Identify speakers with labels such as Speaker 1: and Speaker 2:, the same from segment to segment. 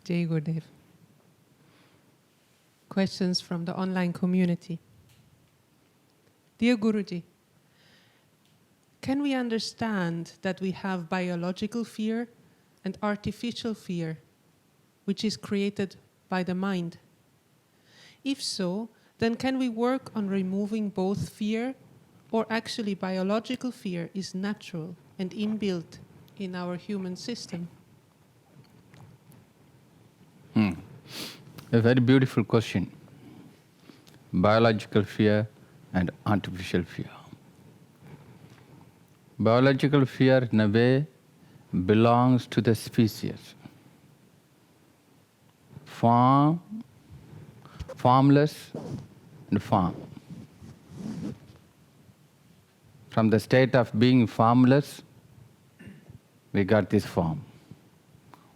Speaker 1: Jai Gurudev. Questions from the online community. Dear Guruji, can we understand that we have biological fear and artificial fear, which is created by the mind? If so, then can we work on removing both fear, or actually biological fear is natural and inbuilt in our human system?
Speaker 2: A very beautiful question. Biological fear and artificial fear. Biological fear, in a way, belongs to the species. Formless and form. From the state of being formless, we got this form.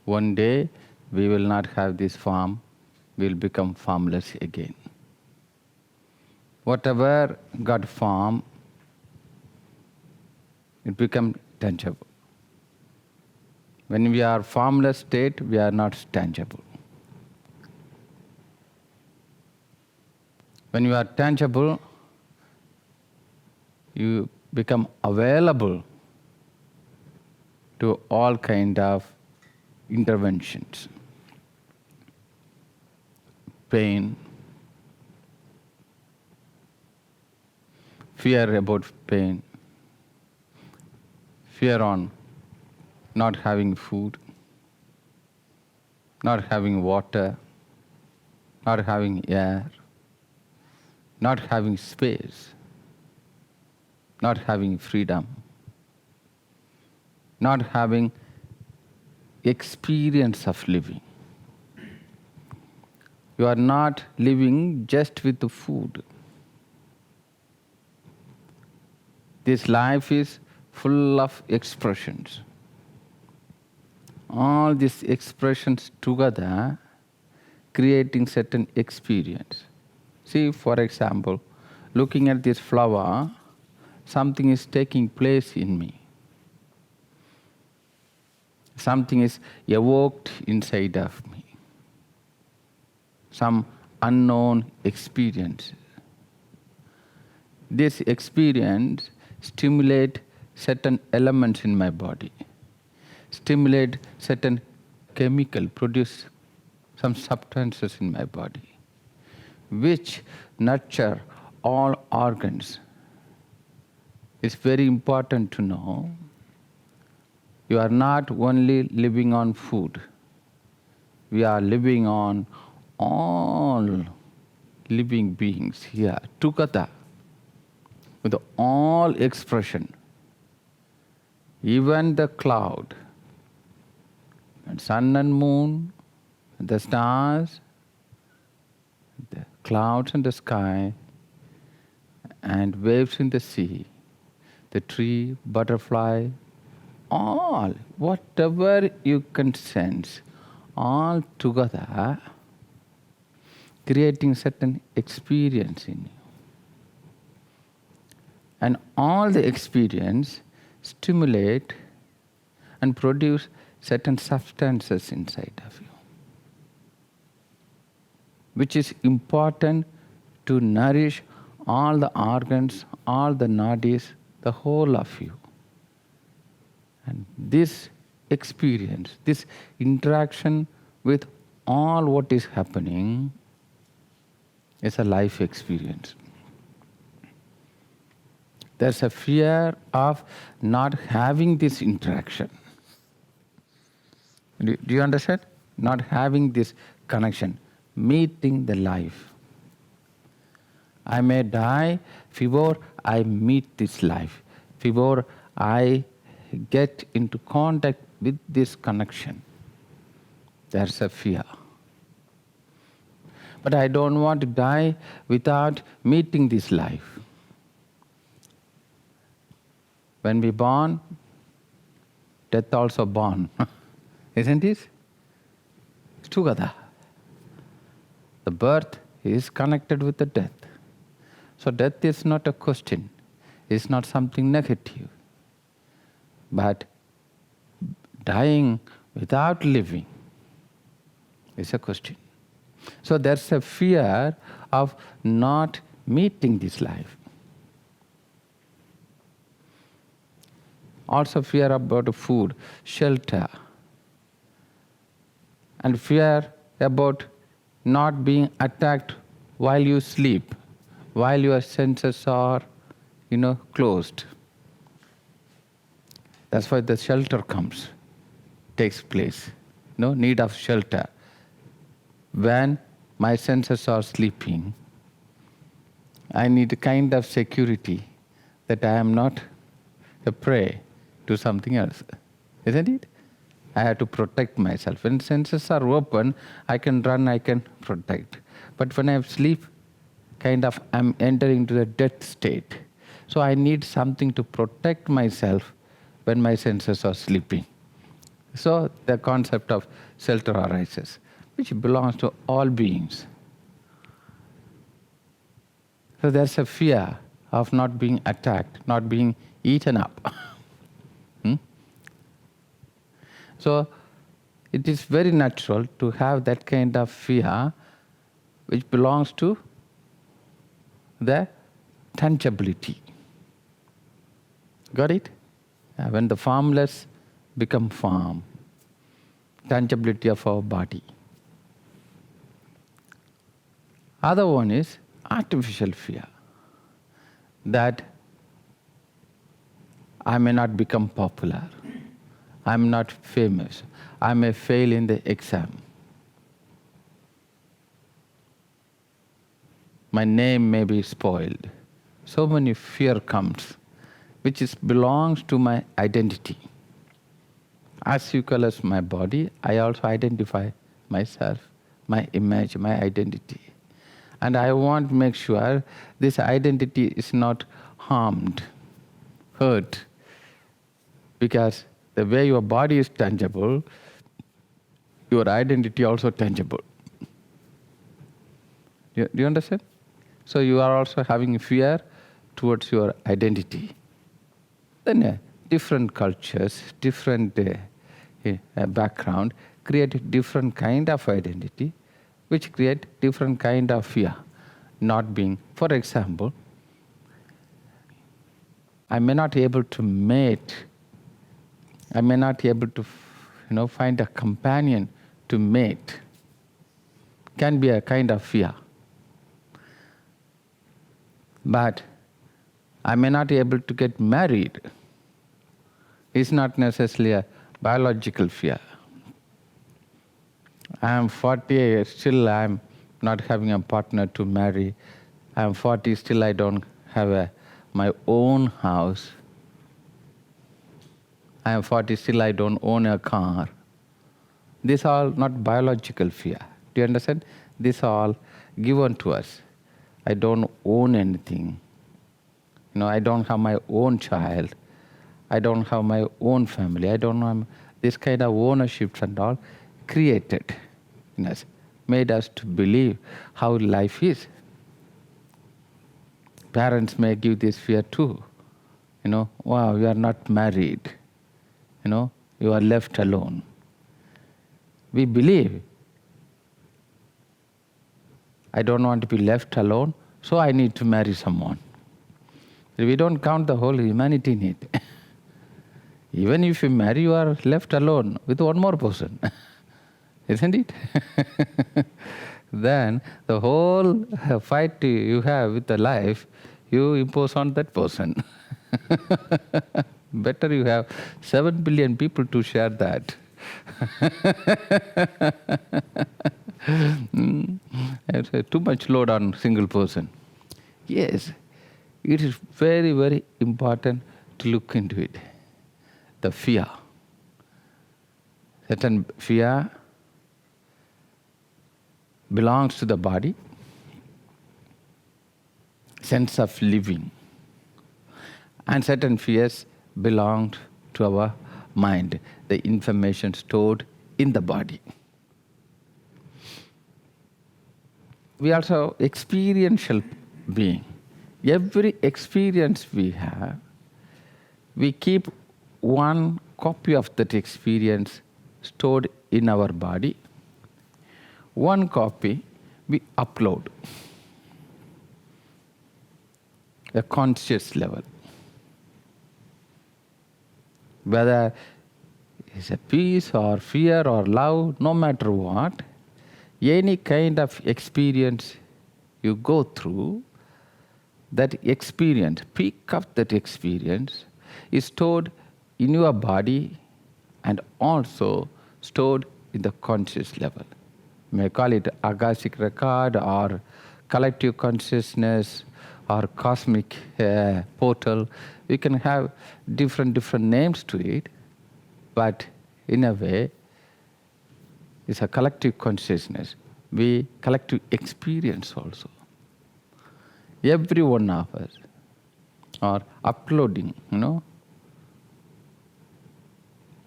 Speaker 2: One day, we will not have this form, we will become formless again. Whatever got form, it becomes tangible. When we are formless state, we are not tangible. When you are tangible, you become available to all kind of interventions. Pain, fear about pain, fear on not having food, not having water, not having air, not having space, not having freedom, not having experience of living. You are not living just with the food. This life is full of expressions. All these expressions together creating certain experience. See, for example, looking at this flower, something is taking place in me. Something is evoked inside of me. Some unknown experience. This experience stimulates certain elements in my body, stimulate certain chemical, produce some substances in my body, which nurture all organs. It's very important to know you are not only living on food. We are living on all living beings here together with all expression. Even the cloud, and sun and moon, the stars, the clouds in the sky, and waves in the sea, the tree, butterfly, all, whatever you can sense, all together, creating certain experience in you. And all the experience stimulate and produce certain substances inside of you, which is important to nourish all the organs, all the nadis, the whole of you. And this experience, this interaction with all what is happening is a life experience. There's a fear of not having this interaction. Do you understand? Not having this connection, meeting the life. I may die before I meet this life, before I get into contact with this connection. There's a fear. But I don't want to die without meeting this life. When we born, death also born. Isn't it? It's together. The birth is connected with the death. So death is not a question. It's not something negative. But dying without living It's a question. So there's a fear of not meeting this life. Also fear about food, shelter, and fear about not being attacked while you sleep, while your senses are, closed. That's why the shelter takes place. Need of shelter. When my senses are sleeping, I need a kind of security that I am not a prey to something else. Isn't it? I have to protect myself. When senses are open, I can run, I can protect. But when I sleep, I'm entering into the death state. So I need something to protect myself when my senses are sleeping. So the concept of shelter arises, which belongs to all beings. So there's a fear of not being attacked, not being eaten up. So it is very natural to have that kind of fear which belongs to the tangibility. Got it? When the formless become form, tangibility of our body. Other one is artificial fear, that I may not become popular, I am not famous, I may fail in the exam, my name may be spoiled. So many fear comes, which belongs to my identity. As equal as my body, I also identify myself, my image, my identity. And I want to make sure this identity is not harmed, hurt, because the way your body is tangible, your identity also tangible. Do you understand? So you are also having fear towards your identity. Then different cultures, different background create different kind of identity, which create different kind of fear. Not being, for example, I may not be able to mate, I may not be able to find a companion to mate. Can be a kind of fear. But I may not be able to get married. It's not necessarily a biological fear. I am 40, still I am not having a partner to marry. I am 40, still I don't have my own house. I am 40, still I don't own a car. These are all not biological fear. Do you understand? These are all given to us. I don't own anything. I don't have my own child. I don't have my own family. I don't have this kind of ownerships and all created in us, made us to believe how life is. Parents may give this fear too. Wow, you are not married. You are left alone. We believe, I don't want to be left alone, so I need to marry someone. We don't count the whole humanity in it. Even if you marry, you are left alone with one more person. Isn't it? Then the whole fight you have with the life, you impose on that person. Better you have 7 billion people to share that. It's too much load on single person. Yes, it is very, very important to look into it. The fear. Certain fear belongs to the body, sense of living. And certain fears belong to our mind, the information stored in the body. We are also experiential being. Every experience we have, we keep one copy of that experience stored in our body. one copy we upload a conscious level. Whether it's a peace or fear or love, no matter what, any kind of experience you go through, that experience, peak of that experience, is stored in your body and also stored in the conscious level. You may call it Akashic record or collective consciousness or cosmic portal. We can have different names to it, but in a way, it's a collective consciousness. We collective experience also. Every one of us are uploading,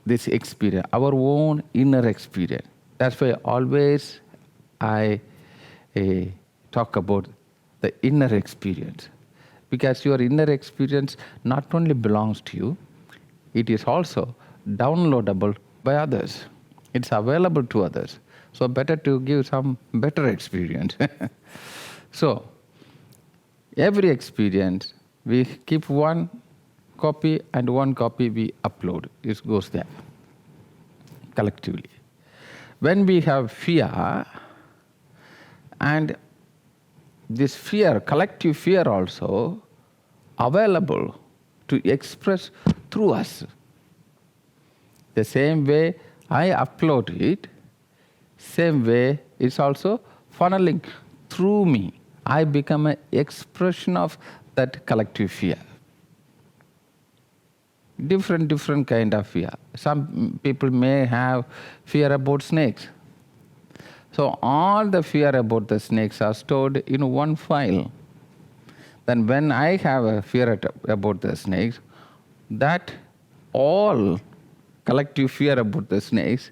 Speaker 2: this experience, our own inner experience. That's why always I talk about the inner experience. Because your inner experience not only belongs to you, it is also downloadable by others. It's available to others. So better to give some better experience. So, every experience, we keep one copy and one copy we upload. It goes there, collectively. When we have fear, and this fear, collective fear also, available to express through us. The same way I upload it, same way it's also funneling through me. I become an expression of that collective fear. Different kind of fear. Some people may have fear about snakes. So all the fear about the snakes are stored in one file. Then when I have a fear about the snakes, that all collective fear about the snakes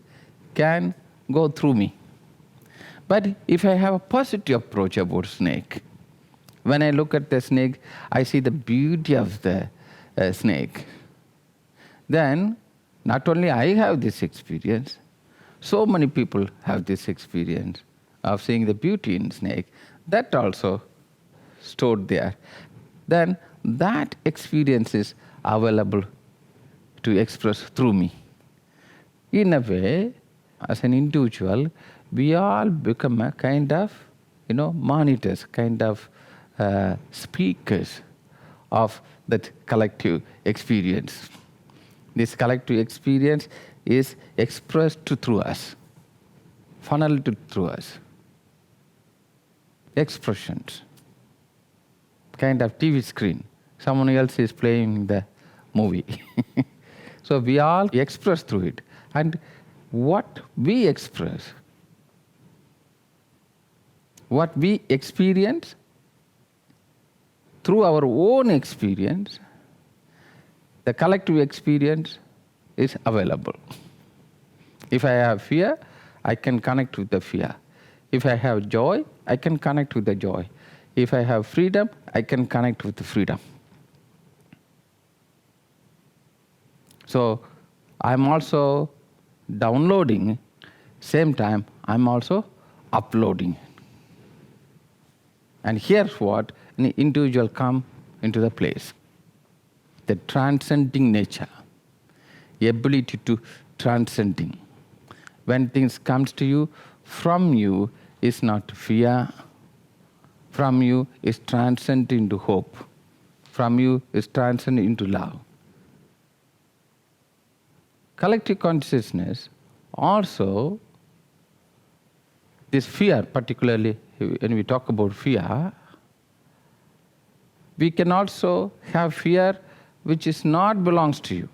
Speaker 2: can go through me. But if I have a positive approach about snake, when I look at the snake, I see the beauty of the snake. Then not only I have this experience, so many people have this experience of seeing the beauty in snake. That also stored there. Then that experience is available to express through me. In a way, as an individual, we all become a kind of, monitors, kind of speakers of that collective experience. This collective experience is expressed through us, funneled through us. Expressions, kind of TV screen. Someone else is playing the movie. So we all express through it. And what we express, what we experience through our own experience, the collective experience is available. If I have fear, I can connect with the fear. If I have joy, I can connect with the joy. If I have freedom, I can connect with the freedom. So I'm also downloading, same time I'm also uploading. And here's what an individual come into the place. The transcending nature, the ability to transcending. When things comes to you, from you is not fear, from you is transcend into hope, from you is transcend into love. Collective consciousness also, this fear, particularly when we talk about fear, we can also have fear which is not belongs to you.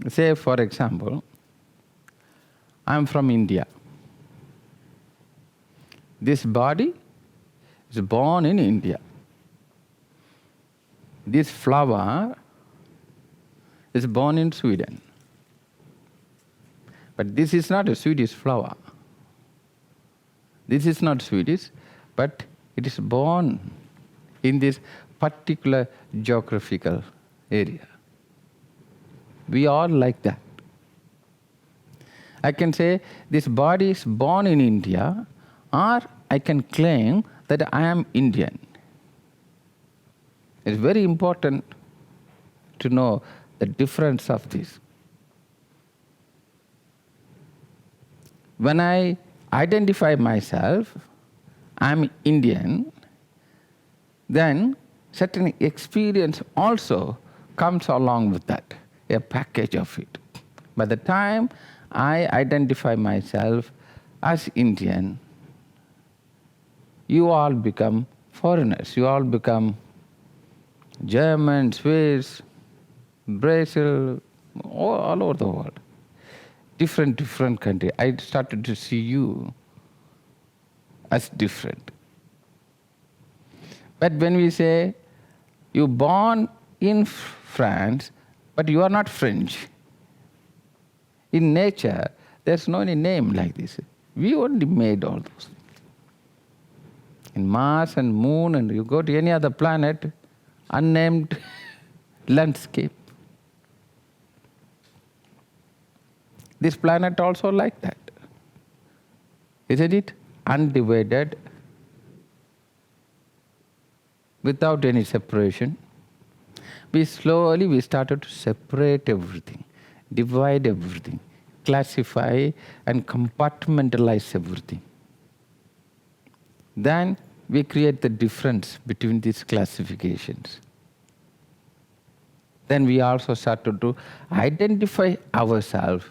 Speaker 2: Say, for example, I'm from India. This body is born in India. This flower is born in Sweden. But this is not a Swedish flower. This is not Swedish, but it is born in this particular geographical area. We are like that. I can say this body is born in India, or I can claim that I am Indian. It's very important to know the difference of this. When I identify myself, I'm Indian, then certain experience also comes along with that, a package of it. By the time I identify myself as Indian, you all become foreigners. You all become German, Swiss, Brazil, all over the world. Different country. I started to see you as different. But when we say, you're born in France, but you are not French. In nature, there's no any name like this. We only made all those. In Mars and Moon, and you go to any other planet, unnamed landscape. This planet also like that. Isn't it? Undivided, without any separation. We started to separate everything, divide everything, classify and compartmentalize everything. Then we create the difference between these classifications. Then we also started to identify ourselves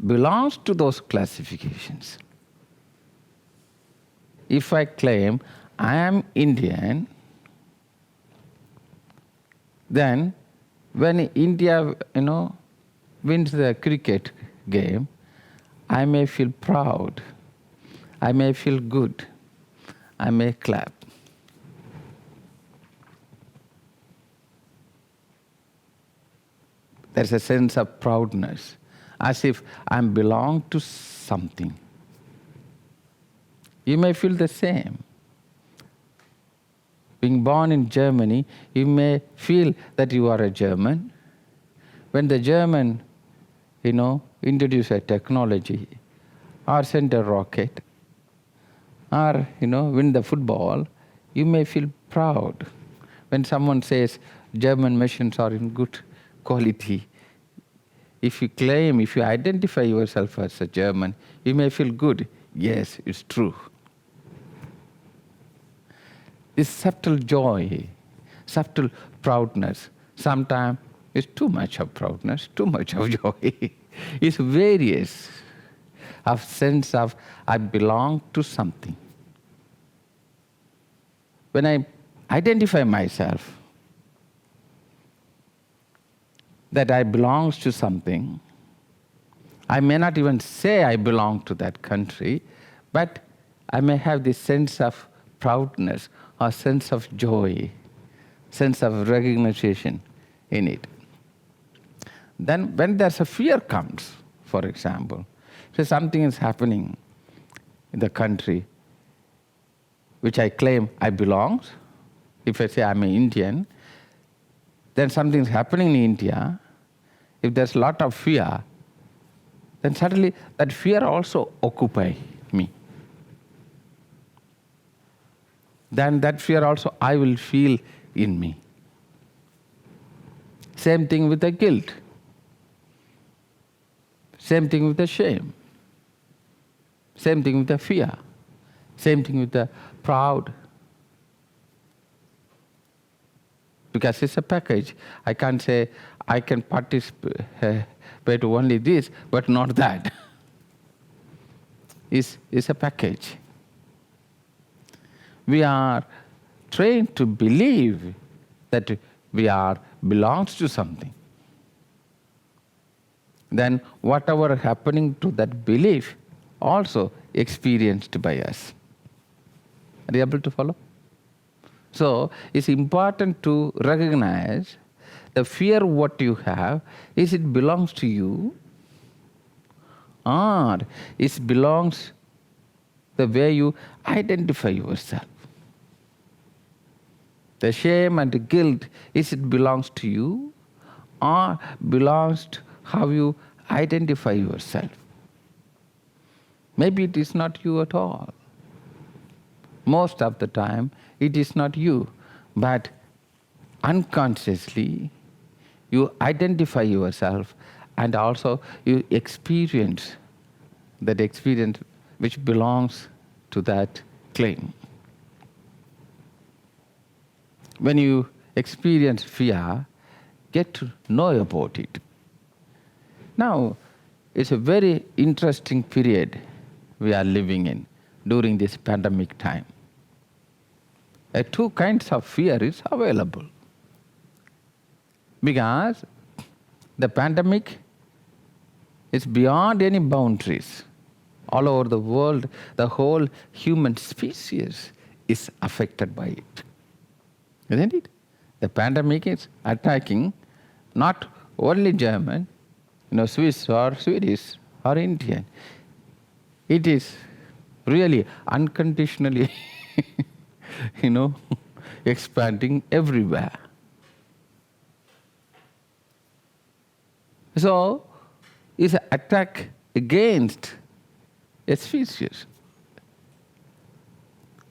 Speaker 2: belongs to those classifications. If I claim I am Indian, then when India, wins the cricket game, I may feel proud, I may feel good, I may clap. There's a sense of proudness, as if I belong to something. You may feel the same. Being born in Germany, you may feel that you are a German. When the German, introduce a technology, or send a rocket, or, win the football, you may feel proud. When someone says German machines are in good quality, if you identify yourself as a German, you may feel good. Yes, it's true. This subtle joy, subtle proudness, sometimes it's too much of proudness, too much of joy. It's various of sense of I belong to something. When I identify myself that I belong to something, I may not even say I belong to that country, but I may have this sense of proudness or sense of joy, sense of recognition in it. Then when there's a fear comes, for example, so something is happening in the country which I claim I belong. If I say I'm an Indian, then something's happening in India. If there's a lot of fear, then suddenly that fear also occupies me. Then that fear also I will feel in me. Same thing with the guilt. Same thing with the shame. Same thing with the fear. Same thing with the proud. Because it's a package. I can't say I can participate only this, but not that. It's a package. We are trained to believe that we belongs to something. Then whatever happening to that belief also experienced by us. Are you able to follow? So it's important to recognize the fear what you have, is it belongs to you, or it belongs the way you identify yourself. The shame and the guilt, is it belongs to you, or belongs to how you identify yourself. Maybe it is not you at all. Most of the time, it is not you, but unconsciously, you identify yourself and also you experience that experience which belongs to that claim. When you experience fear, get to know about it. Now, it's a very interesting period we are living in during this pandemic time. Two kinds of fear is available. Because the pandemic is beyond any boundaries. All over the world, the whole human species is affected by it. Isn't it? The pandemic is attacking not only German, Swiss or Swedish or Indian. It is really unconditionally, expanding everywhere. So, it's an attack against a species.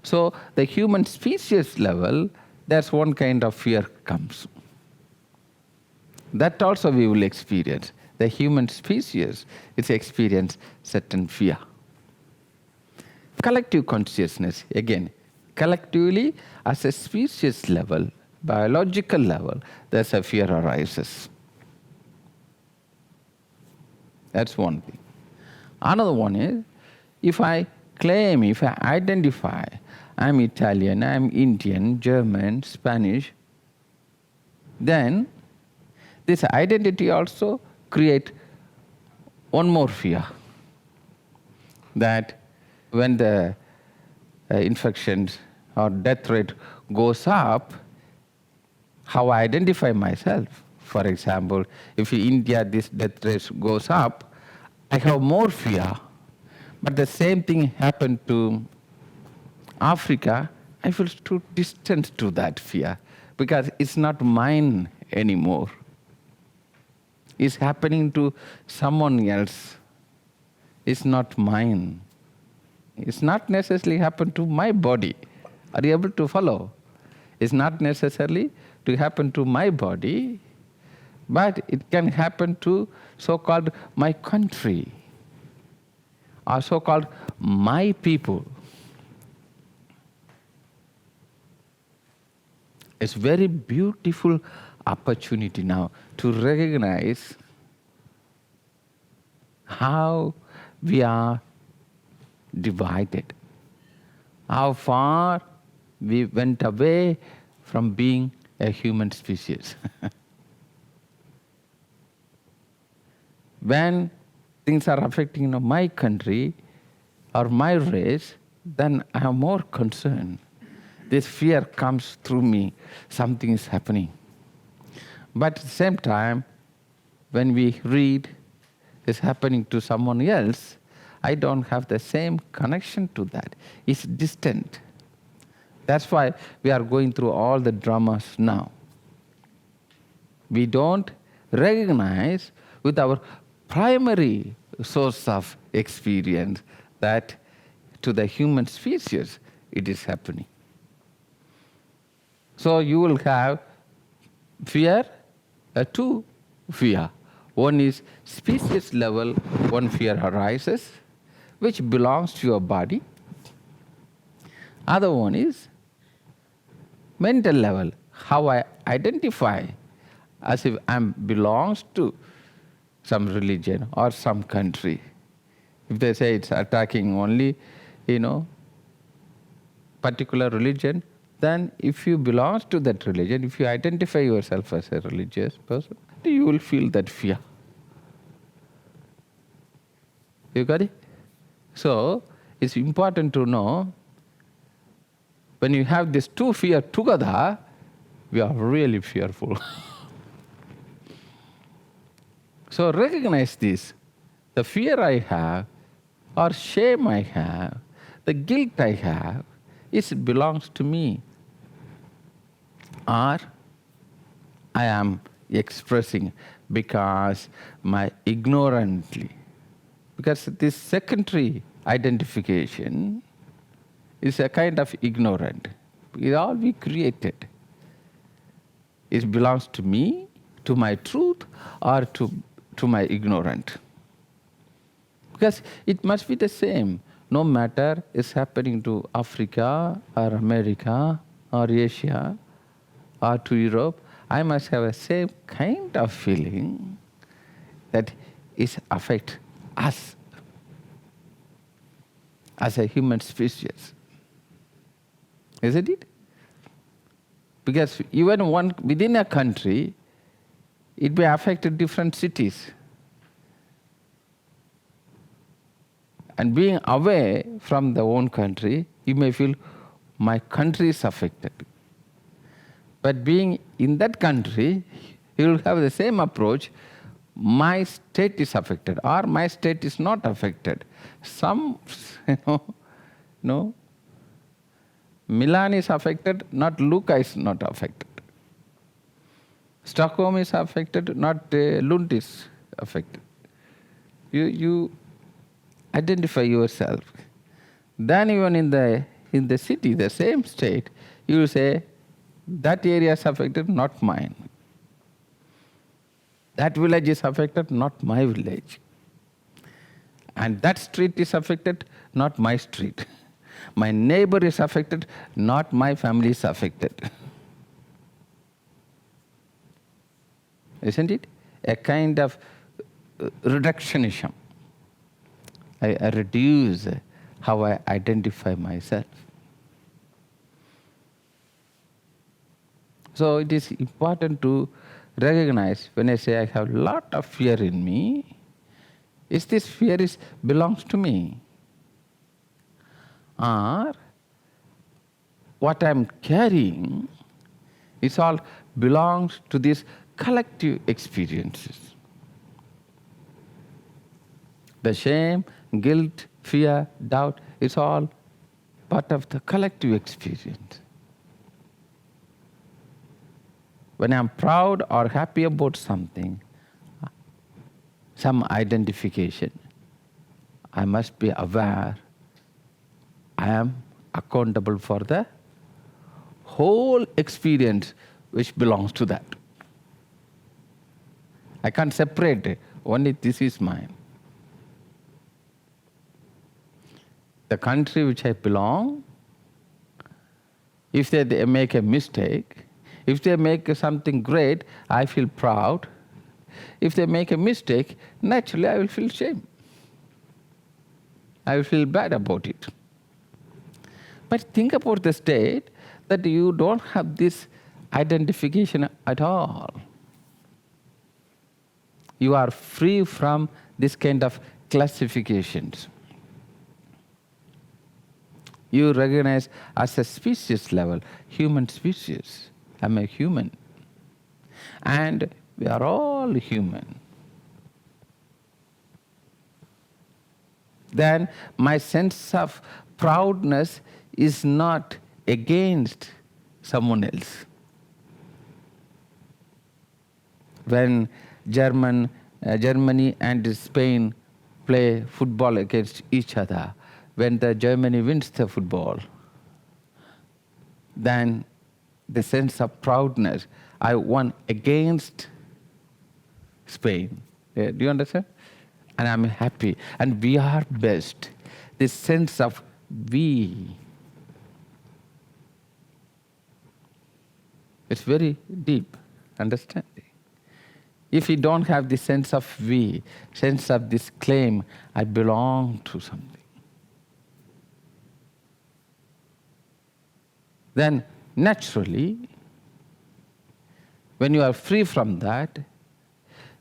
Speaker 2: So, the human species level, that's one kind of fear comes. That also we will experience. The human species is experience certain fear. Collective consciousness, again, collectively as a species level, biological level, there's a fear arises. That's one thing. Another one is, if I claim, if I identify, I'm Italian, I'm Indian, German, Spanish, then this identity also creates one more fear. That when the infections or death rate goes up, how I identify myself. For example, if in India this death rate goes up, I have more fear. But the same thing happened to Africa, I feel too distant to that fear because it's not mine anymore. It's happening to someone else. It's not mine. It's not necessarily happen to my body. Are you able to follow? It's not necessarily to happen to my body, but it can happen to so-called my country or so-called my people. It's very beautiful opportunity now to recognize how we are divided, how far we went away from being a human species. When things are affecting my country or my race, then I am more concerned. This fear comes through me, something is happening. But at the same time, when we read it's happening to someone else, I don't have the same connection to that. It's distant. That's why we are going through all the dramas now. We don't recognize with our primary source of experience that to the human species it is happening. So you will have fear, two fear. One is species level, one fear arises, which belongs to your body. Other one is mental level, how I identify as if I belongs to some religion or some country. If they say it's attacking only, particular religion, then if you belong to that religion, if you identify yourself as a religious person, you will feel that fear. You got it? So, it's important to know, when you have these two fears together, we are really fearful. So recognize this. The fear I have, or shame I have, the guilt I have, it belongs to me. Or I am expressing because my ignorantly, because this secondary identification is a kind of ignorant. It all we created. It belongs to me, to my truth, or to my ignorant. Because it must be the same, no matter it's happening to Africa or America or Asia or to Europe, I must have the same kind of feeling that it affects us as a human species. Isn't it? Because even within a country, it may affect different cities. And being away from the own country, you may feel my country is affected. But being in that country, you will have the same approach. My state is affected, or my state is not affected. Some, Milan is affected, not Lucca is not affected. Stockholm is affected, not Lund is affected. You identify yourself. Then even in the city, the same state, you will say, that area is affected, not mine. That village is affected, not my village. And that street is affected, not my street. My neighbor is affected, not my family is affected. Isn't it? A kind of reductionism. I reduce how I identify myself. So it is important to recognize when I say I have a lot of fear in me, is this fear belongs to me? Or what I am carrying is all belongs to these collective experiences. The shame, guilt, fear, doubt, it's all part of the collective experience. When I'm proud or happy about something, some identification, I must be aware I am accountable for the whole experience which belongs to that. I can't separate it. Only this is mine. The country which I belong, if they make a mistake, if they make something great, I feel proud. If they make a mistake, naturally I will feel shame. I will feel bad about it. But think about the state that you don't have this identification at all. You are free from this kind of classifications. You recognize as a species level, human species. I'm a human. And we are all human. Then my sense of proudness is not against someone else. When Germany and Spain play football against each other, when the Germany wins the football, then the sense of proudness, I won against Spain. Do you understand? And I'm happy. And we are best. This sense of we. It's very deep understanding. If you don't have the sense of we, sense of this claim, I belong to something, then naturally, when you are free from that,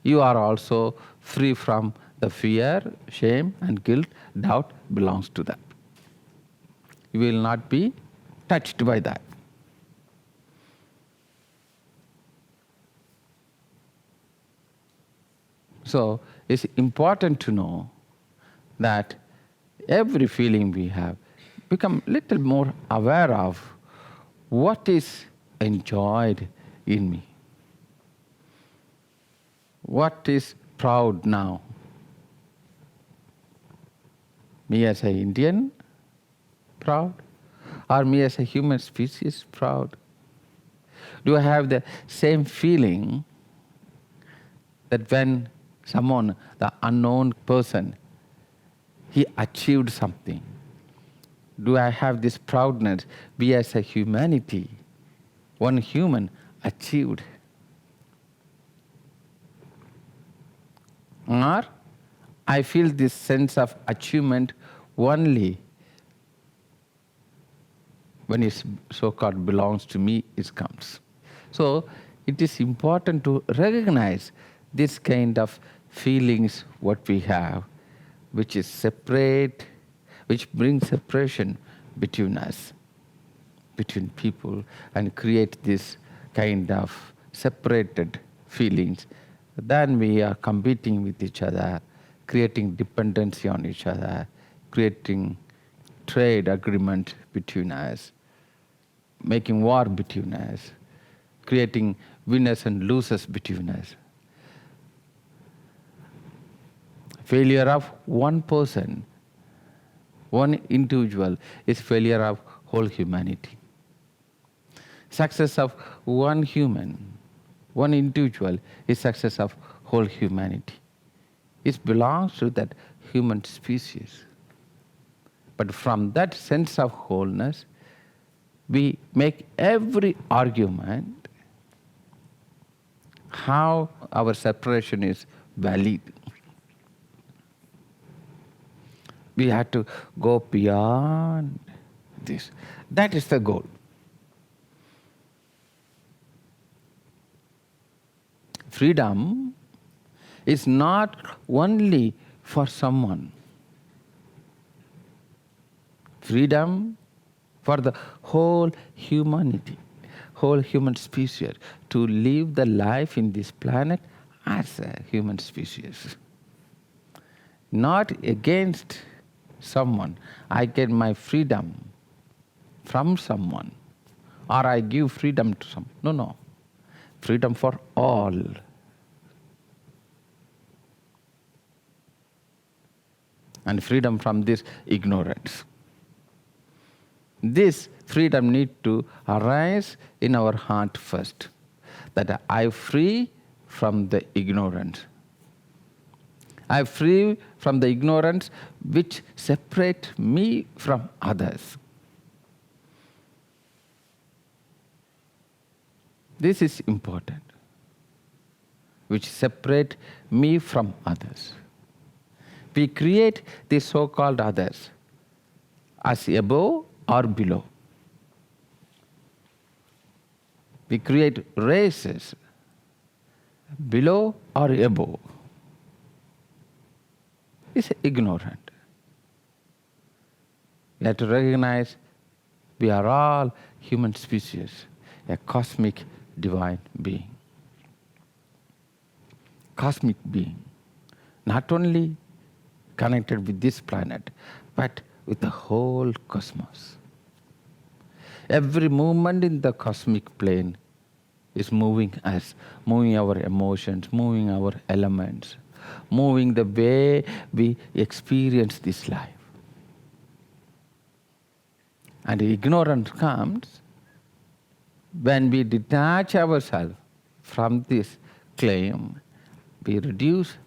Speaker 2: you are also free from the fear, shame, and guilt, doubt belongs to that. You will not be touched by that. So it's important to know that every feeling we have, become little more aware of what is enjoyed in me. What is proud now? Me as an Indian, proud? Or me as a human species, proud? Do I have the same feeling that when someone, the unknown person, he achieved something? Do I have this proudness, we as a humanity, one human achieved? Or I feel this sense of achievement only when it so-called belongs to me, it comes. So it is important to recognize this kind of feelings what we have, which is separate, which brings separation between us, between people, and create this kind of separated feelings. Then we are competing with each other, creating dependency on each other, creating trade agreement between us, making war between us, creating winners and losers between us. Failure of one person, one individual, is failure of whole humanity. Success of one human, one individual, is success of whole humanity. It belongs to that human species. But from that sense of wholeness, we make every argument how our separation is valid. We have to go beyond this. That is the goal. Freedom is not only for someone. Freedom for the whole humanity, whole human species, to live the life in this planet as a human species. Not against someone. I get my freedom from someone, or I give freedom to someone. No, no. Freedom for all. And freedom from this ignorance. This freedom needs to arise in our heart first. That I free from the ignorance. I free from the ignorance which separate me from others. This is important. Which separate me from others. We create the so-called others as above or below. We create races below or above. It's ignorant. We have to recognize we are all human species, a cosmic divine being. Cosmic being. Not only connected with this planet, but with the whole cosmos. Every movement in the cosmic plane is moving us, moving our emotions, moving our elements, moving the way we experience this life. And ignorance comes when we detach ourselves from this claim, we reduce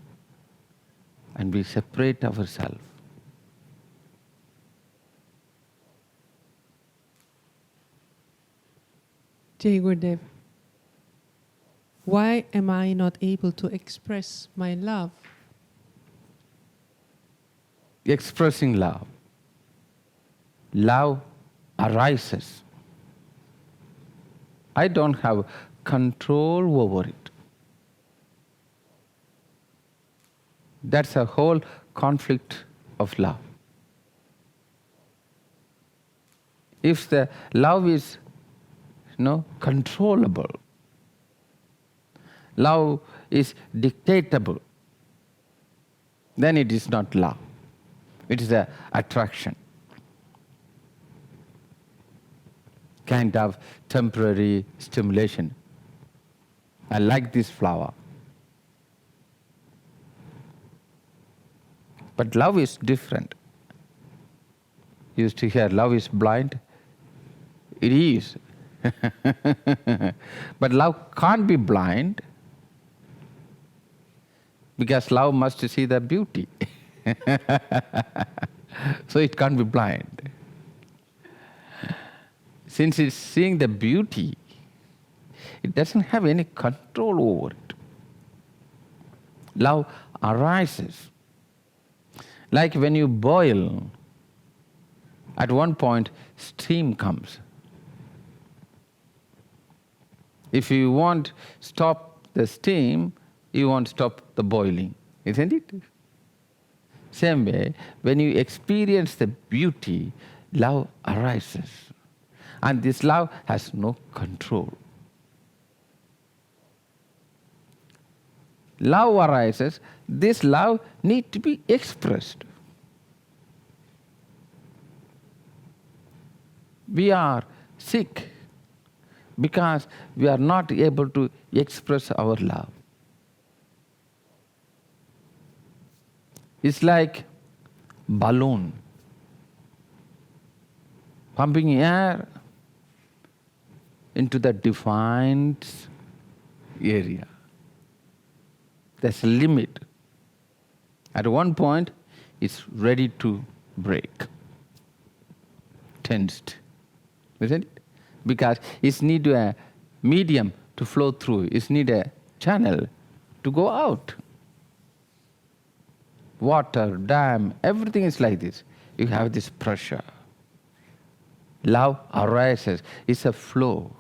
Speaker 2: and we separate ourselves.
Speaker 1: Jai Gurudev, why am I not able to express my love?
Speaker 2: Expressing love. Love arises. I don't have control over it. That's a whole conflict of love. If the love is controllable, love is dictatable, then it is not love. It is an attraction. Kind of temporary stimulation. I like this flower. But love is different. You used to hear love is blind. It is. But love can't be blind because love must see the beauty. So it can't be blind. Since it's seeing the beauty, it doesn't have any control over it. Love arises. Like when you boil, at one point steam comes. If you want stop the steam, you won't stop the boiling, isn't it? Same way, when you experience the beauty, love arises. And this love has no control. Love arises, this love needs to be expressed. We are sick because we are not able to express our love. It's like balloon pumping air into the defined area. There's a limit. At one point, it's ready to break. Tensed. Isn't it? Because it needs a medium to flow through. It needs a channel to go out. Water, dam, everything is like this. You have this pressure. Love arises. It's a flow.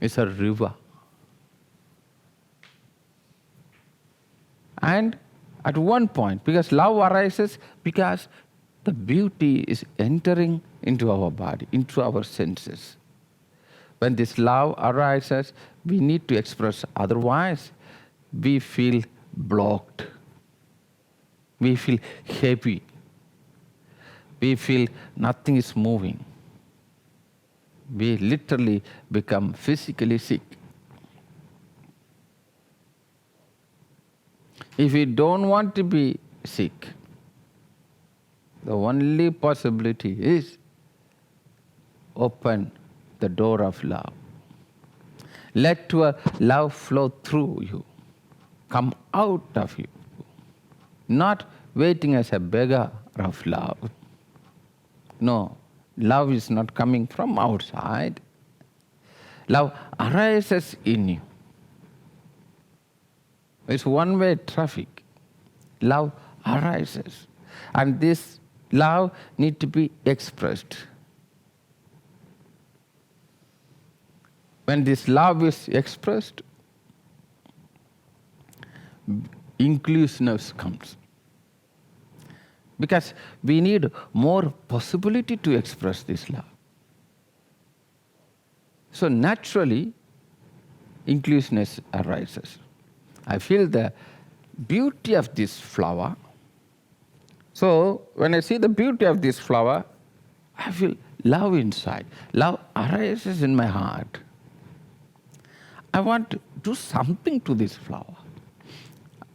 Speaker 2: It's a river. And at one point, because love arises, because the beauty is entering into our body, into our senses. When this love arises, we need to express. Otherwise, we feel blocked. We feel heavy. We feel nothing is moving. We literally become physically sick. If we don't want to be sick, the only possibility is open the door of love. Let your love flow through you, come out of you. Not waiting as a beggar of love. No, love is not coming from outside. Love arises in you. It's one-way traffic. Love arises. And this love needs to be expressed. When this love is expressed, inclusiveness comes. Because we need more possibility to express this love. So naturally, inclusiveness arises. I feel the beauty of this flower. So when I see the beauty of this flower, I feel love inside. Love arises in my heart. I want to do something to this flower.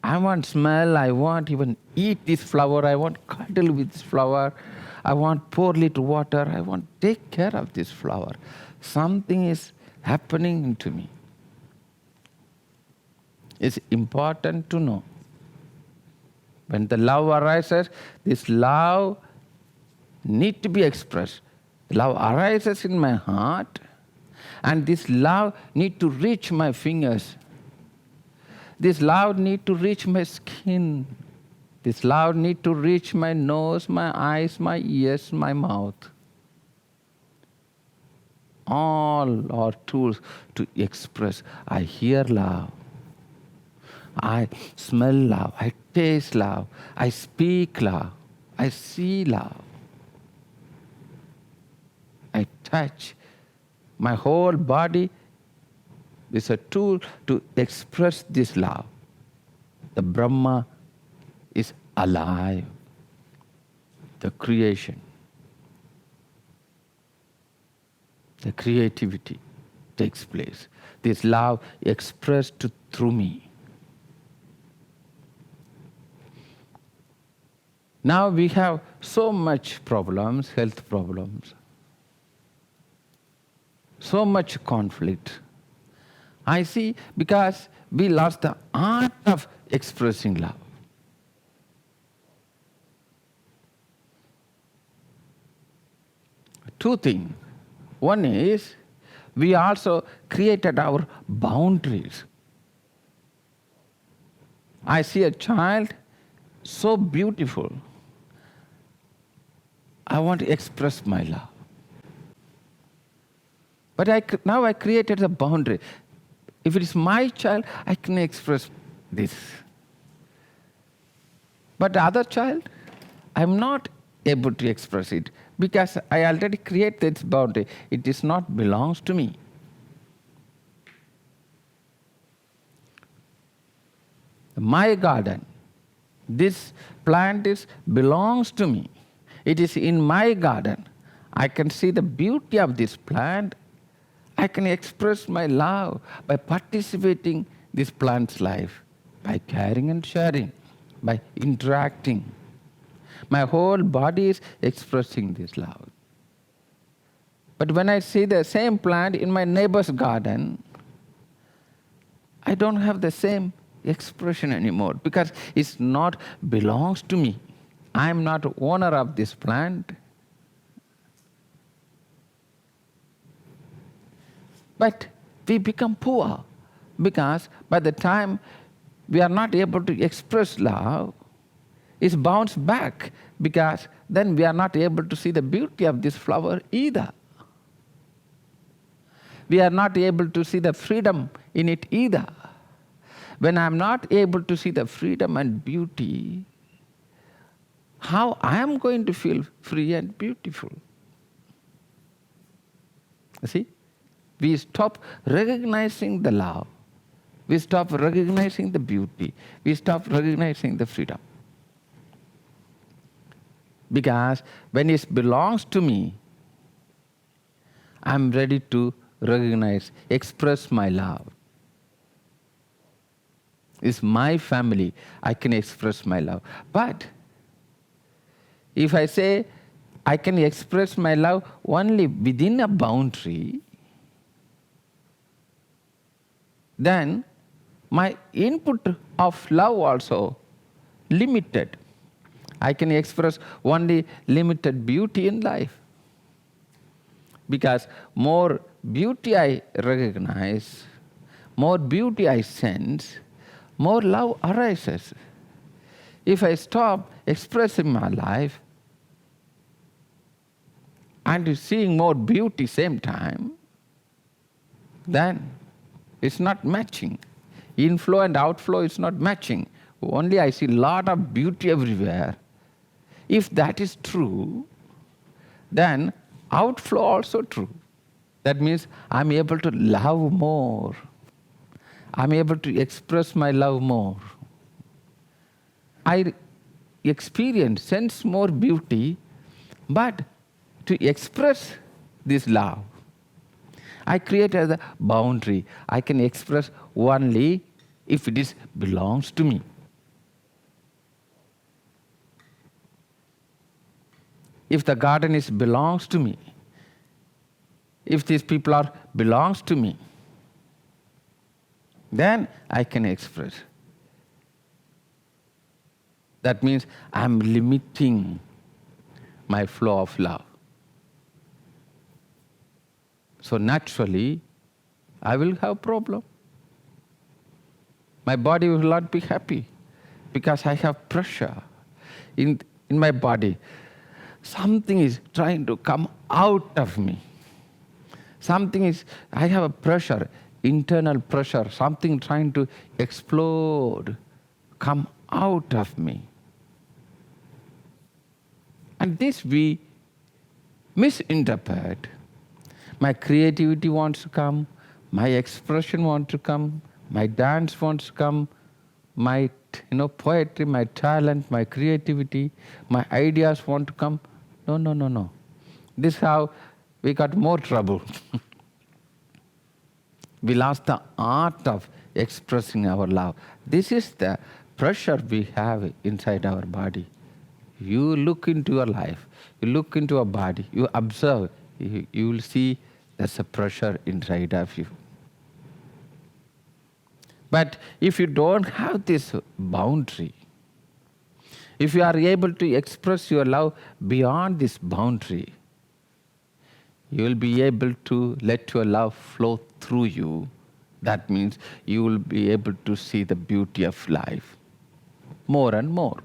Speaker 2: I want smell, I want even eat this flower, I want cuddle with this flower, I want pour little water, I want take care of this flower. Something is happening to me. It's important to know. When the love arises, this love needs to be expressed. Love arises in my heart, and this love needs to reach my fingers. This love needs to reach my skin. This love needs to reach my nose, my eyes, my ears, my mouth. All are tools to express. I hear love. I smell love. I taste love. I speak love. I see love. I touch. My whole body is a tool to express this love. The Brahma is alive. The creation. The creativity takes place. This love expressed through me. Now we have so much problems, health problems, so much conflict. I see because we lost the art of expressing love. Two things. One is we also created our boundaries. I see a child so beautiful. I want to express my love. But now I created a boundary. If it is my child, I can express this. But the other child, I'm not able to express it because I already created this boundary. It is not belongs to me. My garden, this plant belongs to me. It is in my garden. I can see the beauty of this plant. I can express my love by participating in this plant's life, by caring and sharing, by interacting. My whole body is expressing this love. But when I see the same plant in my neighbor's garden, I don't have the same expression anymore because it not belongs to me. I am not owner of this plant. But we become poor because by the time we are not able to express love, it's bounced back because then we are not able to see the beauty of this flower either. We are not able to see the freedom in it either. When I'm not able to see the freedom and beauty, how I am going to feel free and beautiful? You see? We stop recognizing the love. We stop recognizing the beauty. We stop recognizing the freedom. Because when it belongs to me, I'm ready to recognize, express my love. It's my family, I can express my love. But if I say I can express my love only within a boundary, then my input of love also limited. I can express only limited beauty in life. Because more beauty I recognize, more beauty I sense, more love arises. If I stop expressing my life and seeing more beauty same time, then it's not matching. Inflow and outflow is not matching. Only I see a lot of beauty everywhere. If that is true, then outflow also true. That means I'm able to love more. I'm able to express my love more. I experience, sense more beauty, but to express this love, I created a boundary. I can express only if it belongs to me. If the garden belongs to me, if these people belongs to me, then I can express. That means I'm limiting my flow of love. So naturally, I will have problem. My body will not be happy because I have pressure in my body. Something is trying to come out of me. I have a pressure, internal pressure, something trying to explode, come out of me. And this we misinterpret. My creativity wants to come, my expression wants to come, my dance wants to come, my poetry, my talent, my creativity, my ideas want to come. No. This is how we got more trouble. We lost the art of expressing our love. This is the pressure we have inside our body. You look into your life, you look into your body, you observe, you will see there's a pressure inside of you. But if you don't have this boundary, if you are able to express your love beyond this boundary, you will be able to let your love flow through you. That means you will be able to see the beauty of life more and more.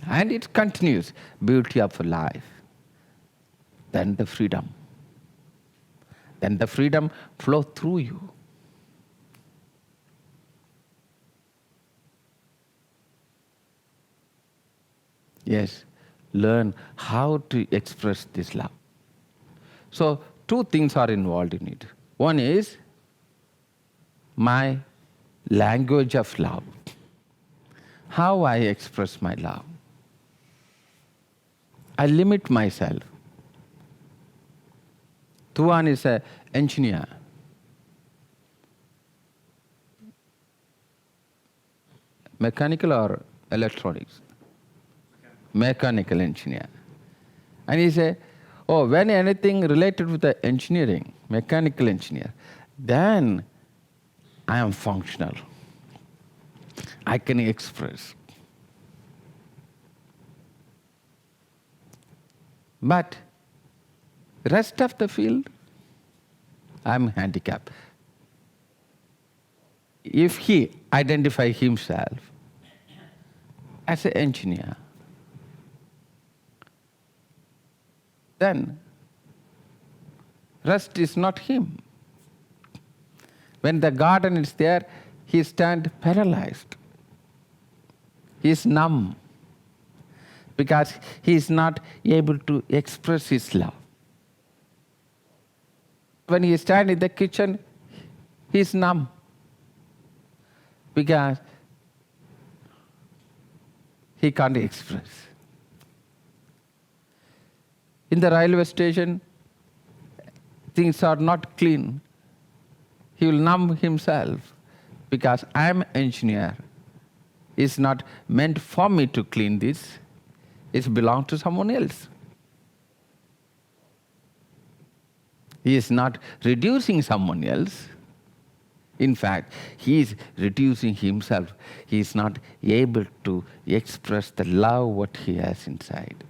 Speaker 2: And it continues, beauty of life. Then the freedom. Then the freedom flow through you. Yes, learn how to express this love. So, two things are involved in it. One is my language of love. How I express my love. I limit myself. Tuan is an engineer. Mechanical or electronics? Mechanical engineer. And he said, oh, when anything related with the engineering, mechanical engineer, then I am functional. I can express. But rest of the field, I'm handicapped. If he identifies himself as an engineer, then rest is not him. When the garden is there, he stands paralyzed. He is numb because he is not able to express his love. When he stands in the kitchen, he is numb because he can't express. In the railway station, things are not clean. He will numb himself because I am an engineer. It's not meant for me to clean this. It belongs to someone else. He is not reducing someone else. In fact, he is reducing himself. He is not able to express the love what he has inside.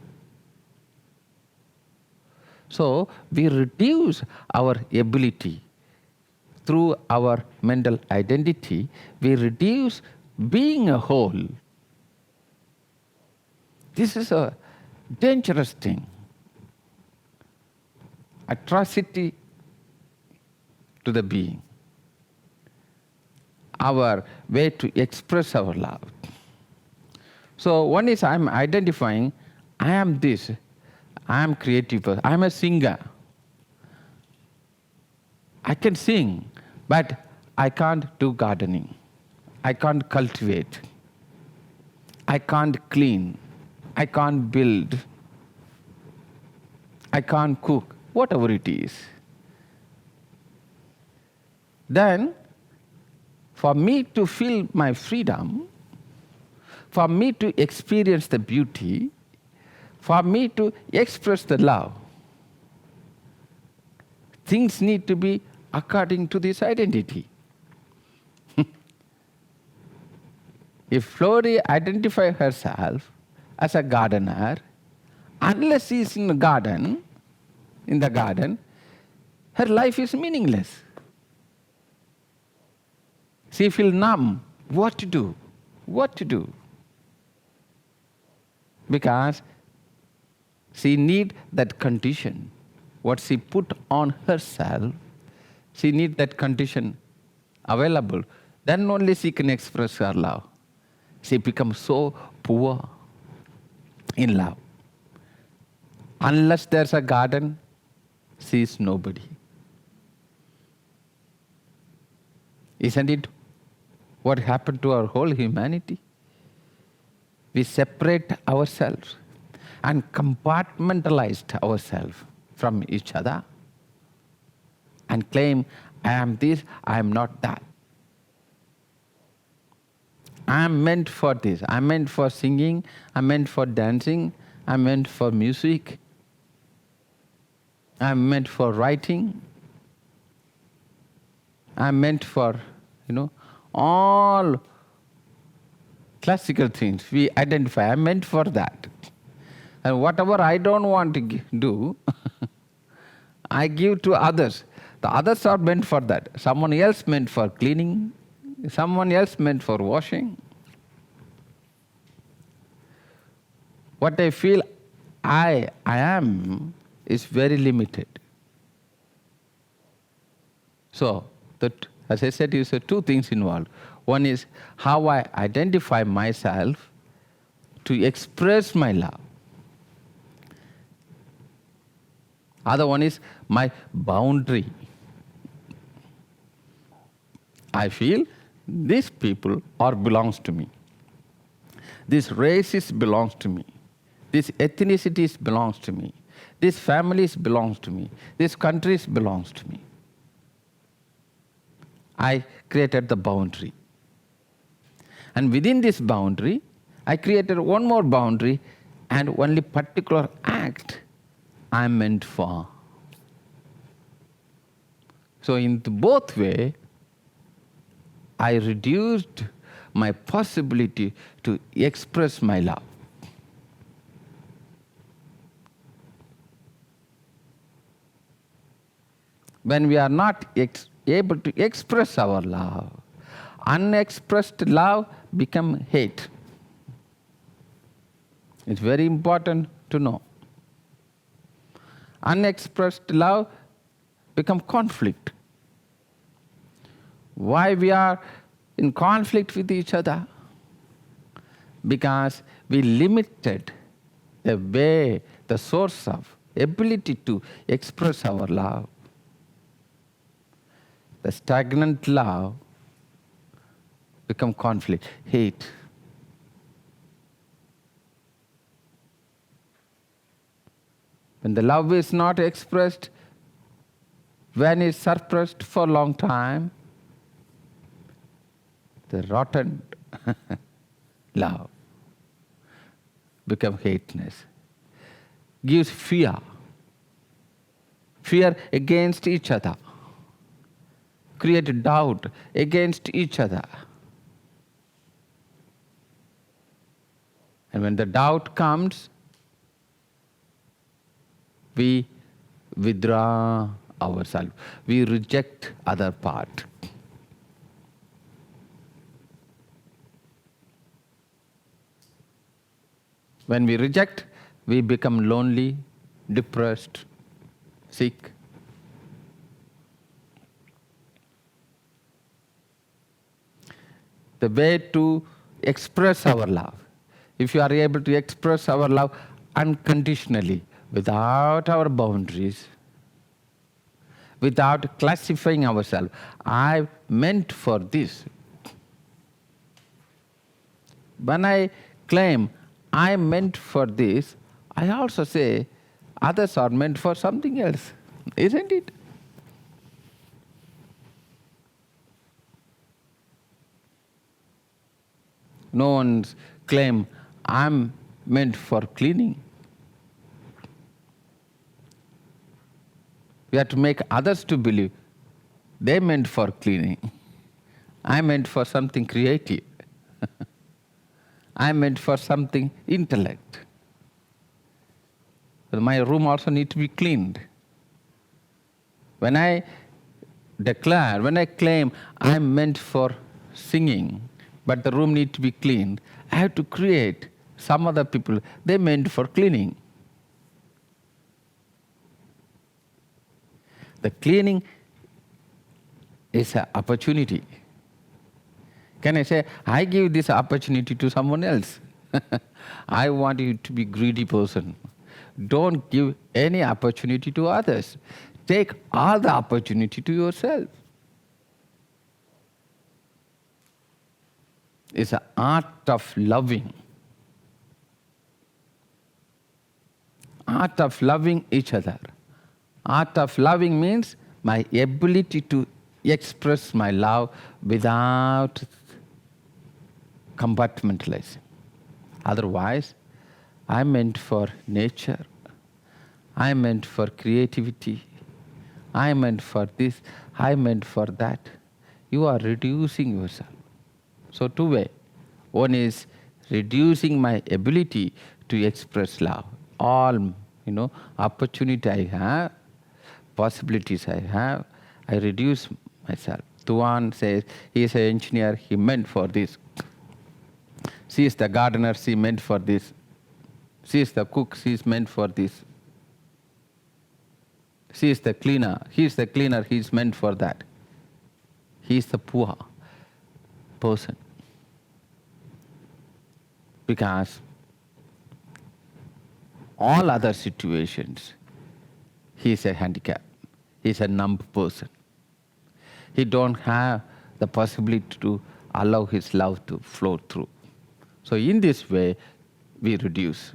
Speaker 2: So we reduce our ability through our mental identity. We reduce being a whole. This is a dangerous thing. Atrocity to the being. Our way to express our love. So one is I'm identifying, I am this, I am creative, I am a singer. I can sing, but I can't do gardening. I can't cultivate. I can't clean. I can't build. I can't cook, whatever it is. Then, for me to feel my freedom, for me to experience the beauty, for me to express the love, things need to be according to this identity. If Flori identifies herself as a gardener, unless she is in the garden, her life is meaningless. She feels numb. What to do? What to do? Because she needs that condition. What she put on herself, she needs that condition available. Then only she can express her love. She becomes so poor in love. Unless there's a garden, she is nobody. Isn't it what happened to our whole humanity? We separate ourselves and compartmentalized ourselves from each other and claim, I am this, I am not that. I'm meant for this. I'm meant for singing. I'm meant for dancing. I'm meant for music. I'm meant for writing. I'm meant for, all classical things. We identify. I'm meant for that. And whatever I don't want to do, I give to others. The others are meant for that. Someone else meant for cleaning. Someone else meant for washing. What I feel I am is very limited. So, as I said, there are two things involved. One is how I identify myself to express my love. Other one is my boundary. I feel these people belongs to me. This race belongs to me. This ethnicity belongs to me. This families belongs to me. This countries belongs to me. I created the boundary. And within this boundary, I created one more boundary, and only particular act I'm meant for. So in both ways, I reduced my possibility to express my love. When we are not able to express our love, unexpressed love becomes hate. It's very important to know. Unexpressed love becomes conflict. Why we are in conflict with each other? Because we limited the way, the source of ability to express our love. The stagnant love becomes conflict, hate. When the love is not expressed, when it's suppressed for a long time, the rotten love becomes hateness. Gives fear. Fear against each other. Create doubt against each other. And when the doubt comes, we withdraw ourselves. We reject other part. When we reject, we become lonely, depressed, sick. The way to express our love, if you are able to express our love unconditionally, without our boundaries, without classifying ourselves, I meant for this. When I claim I meant for this, I also say others are meant for something else, isn't it? No one's claim I'm meant for cleaning. We have to make others to believe they meant for cleaning. I meant for something creative. I meant for something intellect. My room also needs to be cleaned. When I declare, when I claim I'm meant for singing, but the room needs to be cleaned, I have to create some other people, they meant for cleaning. The cleaning is an opportunity. Can I say, I give this opportunity to someone else? I want you to be a greedy person. Don't give any opportunity to others. Take all the opportunity to yourself. It's an art of loving. Art of loving each other. Art of loving means my ability to express my love without compartmentalizing. Otherwise, I'm meant for nature, I'm meant for creativity, I'm meant for this, I'm meant for that. You are reducing yourself. So two ways. One is reducing my ability to express love. All, opportunity I have, possibilities I have, I reduce myself. Tuan says he is an engineer, he meant for this. She is the gardener, she meant for this. She is the cook, she is meant for this. She is the cleaner, he is the cleaner, he is meant for that. He is the poor person. Because all other situations, he is a handicap. He is a numb person. He don't have the possibility to allow his love to flow through. So in this way, we reduce.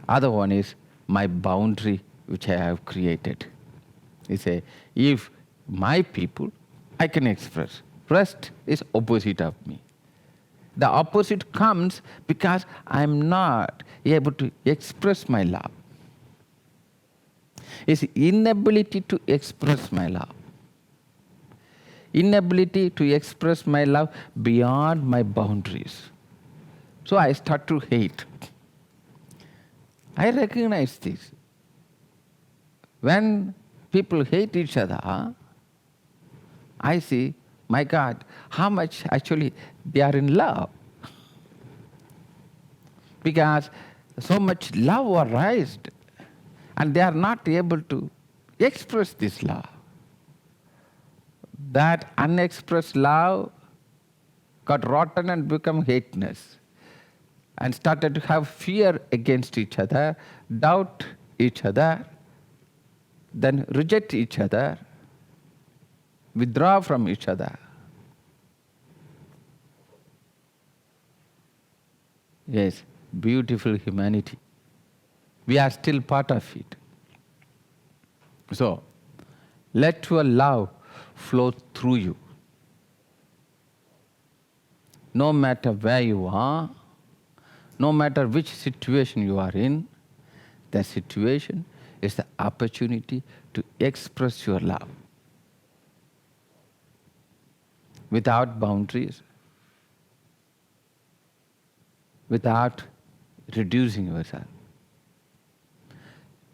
Speaker 2: Other one is my boundary which I have created. He say, if my people, I can express. Rest is opposite of me. The opposite comes because I am not able to express my love. It's inability to express my love. Inability to express my love beyond my boundaries. So I start to hate. I recognize this. When people hate each other, I see, my God, how much actually they are in love. Because so much love arises and they are not able to express this love. That unexpressed love got rotten and become hateness and started to have fear against each other, doubt each other, then reject each other, withdraw from each other. Yes, beautiful humanity. We are still part of it. So, let your love flow through you. No matter where you are, no matter which situation you are in, the situation is the opportunity to express your love. Without boundaries, without reducing yourself.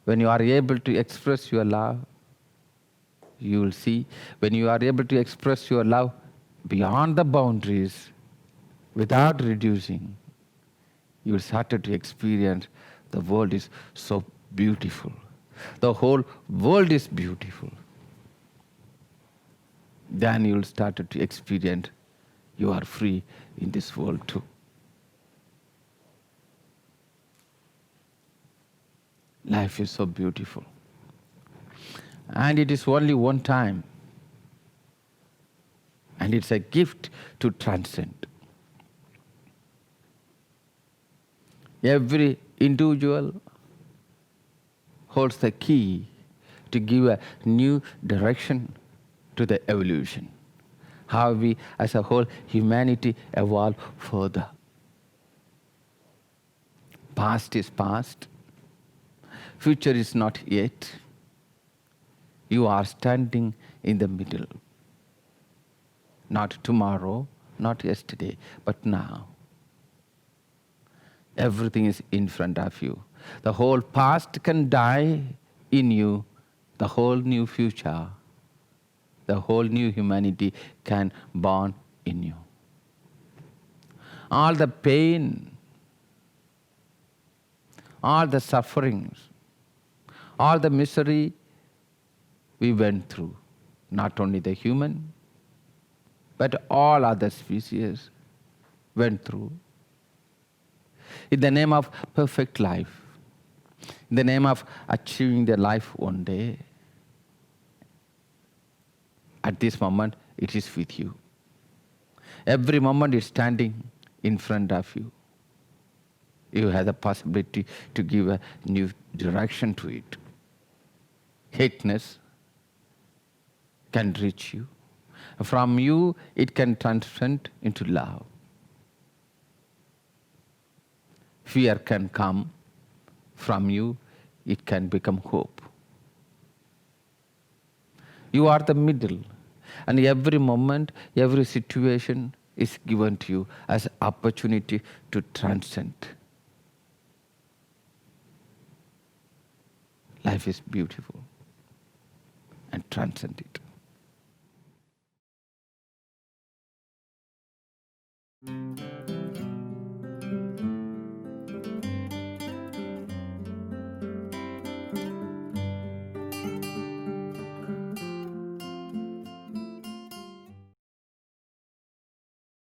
Speaker 2: When you are able to express your love, you will see, when you are able to express your love beyond the boundaries, without reducing, you will start to experience the world is so beautiful. The whole world is beautiful. Then you will start to experience you are free in this world too. Life is so beautiful. And it is only one time. And it's a gift to transcend. Every individual holds the key to give a new direction to the evolution. How we as a whole humanity evolve further. Past is past. Future is not yet. You are standing in the middle. Not tomorrow, not yesterday, but now. Everything is in front of you. The whole past can die in you. The whole new future, the whole new humanity can born in you. All the pain, all the sufferings, all the misery we went through, not only the human, but all other species went through. In the name of perfect life, in the name of achieving the life one day, at this moment, it is with you. Every moment is standing in front of you. You have the possibility to give a new direction to it. Hateness can reach you. From you, it can transcend into love. fear can come from you, it can become hope. You are the middle, and every moment, every situation is given to you as opportunity to transcend. Life is beautiful, and transcend it.